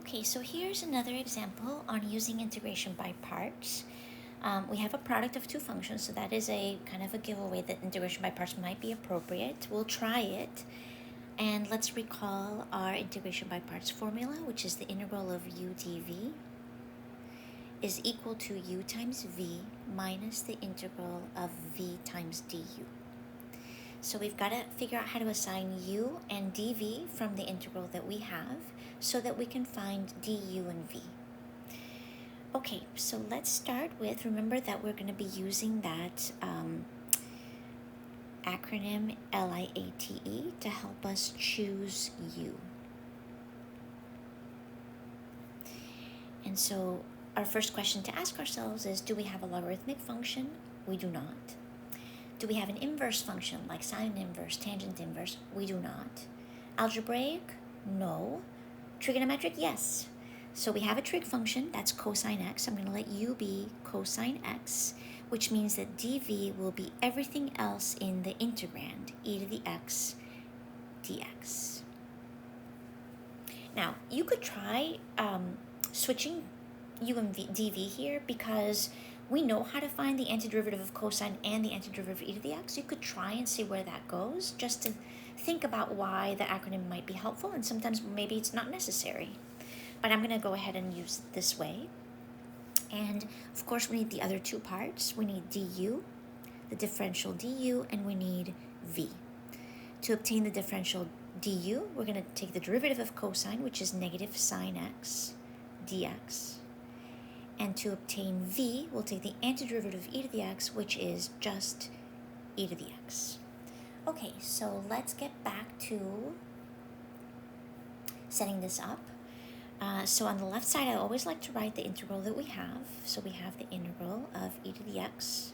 Okay, so here's another example on using integration by parts. We have a product of two functions, so that is a kind of a giveaway that integration by parts might be appropriate. We'll try it. And let's recall our integration by parts formula, which is the integral of u dv is equal to u times v minus the integral of v times du. So we've got to figure out how to assign u and dv from the integral that we have so that we can find du and v. Okay, so let's start with, remember that we're going to be using that acronym LIATE to help us choose u. And so our first question to ask ourselves is, do we have a logarithmic function? We do not. Do we have an inverse function like sine inverse, tangent inverse? We do not. Algebraic? No. Trigonometric? Yes. So we have a trig function, that's cosine x. I'm going to let u be cosine x, which means that dv will be everything else in the integrand, e to the x dx. Now, you could try switching u and dv here because we know how to find the antiderivative of cosine and the antiderivative of e to the x. You could try and see where that goes, just to think about why the acronym might be helpful, and sometimes maybe it's not necessary. But I'm going to go ahead and use it this way. And of course, we need the other two parts. We need du, the differential du, and we need v. To obtain the differential du, we're going to take the derivative of cosine, which is negative sine x dx. And to obtain v, we'll take the antiderivative of e to the x, which is just e to the x. Okay, so let's get back to setting this up. So on the left side, I always like to write the integral that we have. So we have the integral of e to the x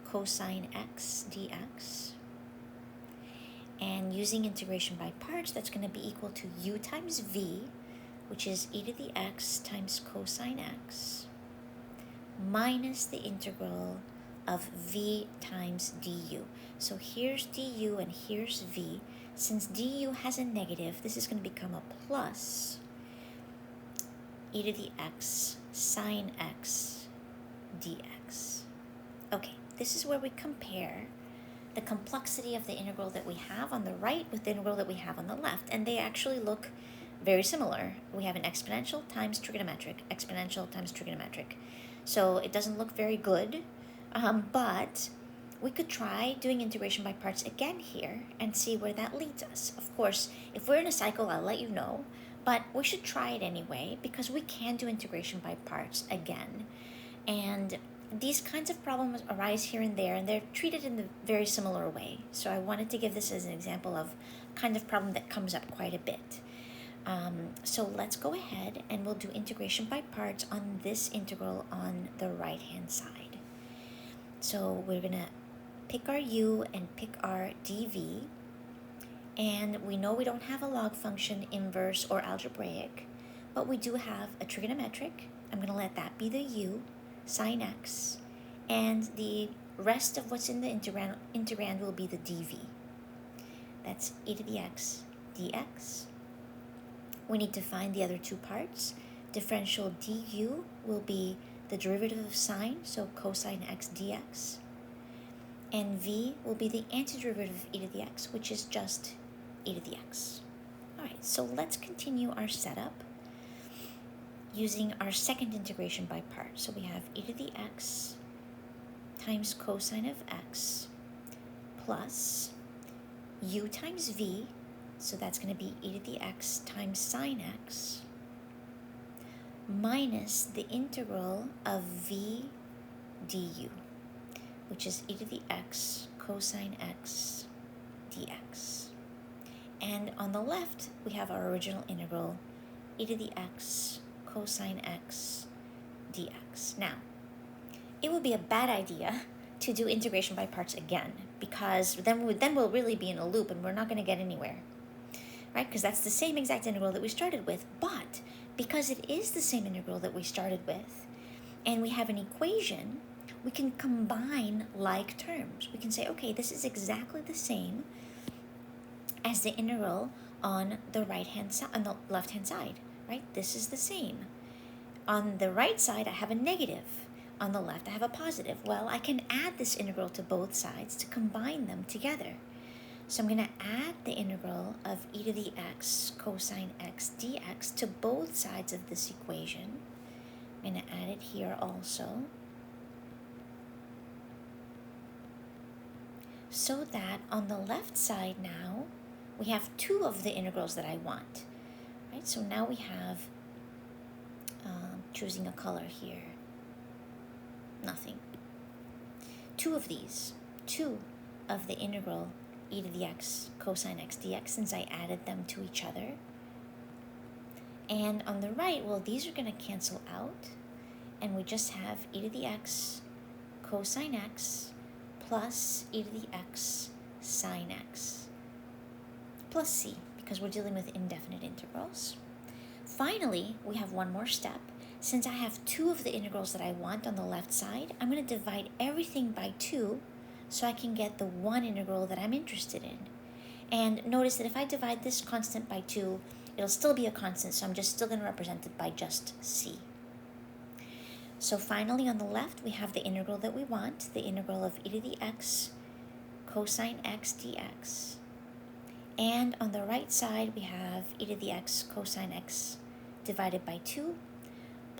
cosine x dx. And using integration by parts, that's going to be equal to u times v, which is e to the x times cosine x, minus the integral of v times du. So here's du and here's v. Since du has a negative, this is going to become a plus e to the x sine x dx. Okay, this is where we compare the complexity of the integral that we have on the right with the integral that we have on the left, and they actually look very similar. We have an exponential times trigonometric, exponential times trigonometric. So it doesn't look very good, but we could try doing integration by parts again here and see where that leads us. Of course, if we're in a cycle, I'll let you know, but we should try it anyway because we can do integration by parts again. And these kinds of problems arise here and there, and they're treated in a very similar way. So I wanted to give this as an example of kind of problem that comes up quite a bit. So let's go ahead and we'll do integration by parts on this integral on the right-hand side. So we're going to pick our u and pick our dv. And we know we don't have a log function, inverse, or algebraic, but we do have a trigonometric. I'm going to let that be the u, sine x, and the rest of what's in the integrand will be the dv. That's e to the x dx. We need to find the other two parts. Differential du will be the derivative of sine, so cosine x dx. And v will be the antiderivative of e to the x, which is just e to the x. All right, so let's continue our setup using our second integration by parts. So we have e to the x times cosine of x plus u times v, so that's going to be e to the x times sine x, minus the integral of v du, which is e to the x cosine x dx. And on the left, we have our original integral, e to the x cosine x dx. Now, it would be a bad idea to do integration by parts again, because then we'll really be in a loop and we're not going to get anywhere, right? Because that's the same exact integral that we started with, but because it is the same integral that we started with, and we have an equation, we can combine like terms. We can say, okay, this is exactly the same as the integral on the right-hand side, on the left-hand side, right? This is the same. On the right side, I have a negative. On the left, I have a positive. Well, I can add this integral to both sides to combine them together. So I'm going to add the integral of e to the x cosine x dx to both sides of this equation. I'm going to add it here also, so that on the left side now, we have two of the integrals that I want. Right? So now we have, choosing a color here, nothing. Two of these, two of the integral e to the x cosine x dx, since I added them to each other. And on the right, well, these are going to cancel out, and we just have e to the x cosine x plus e to the x sine x plus c, because we're dealing with indefinite integrals. Finally, we have one more step. Since I have two of the integrals that I want on the left side, I'm going to divide everything by 2 so I can get the one integral that I'm interested in. And notice that if I divide this constant by 2, it'll still be a constant, so I'm just still going to represent it by just c. So finally, on the left, we have the integral that we want, the integral of e to the x cosine x dx. And on the right side, we have e to the x cosine x divided by 2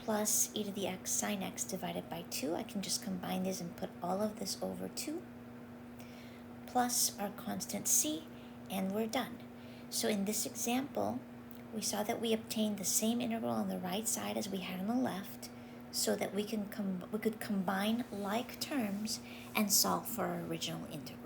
plus e to the x sine x divided by 2. I can just combine these and put all of this over 2, plus our constant c, and we're done. So in this example, we saw that we obtained the same integral on the right side as we had on the left, so that we could combine like terms and solve for our original integral.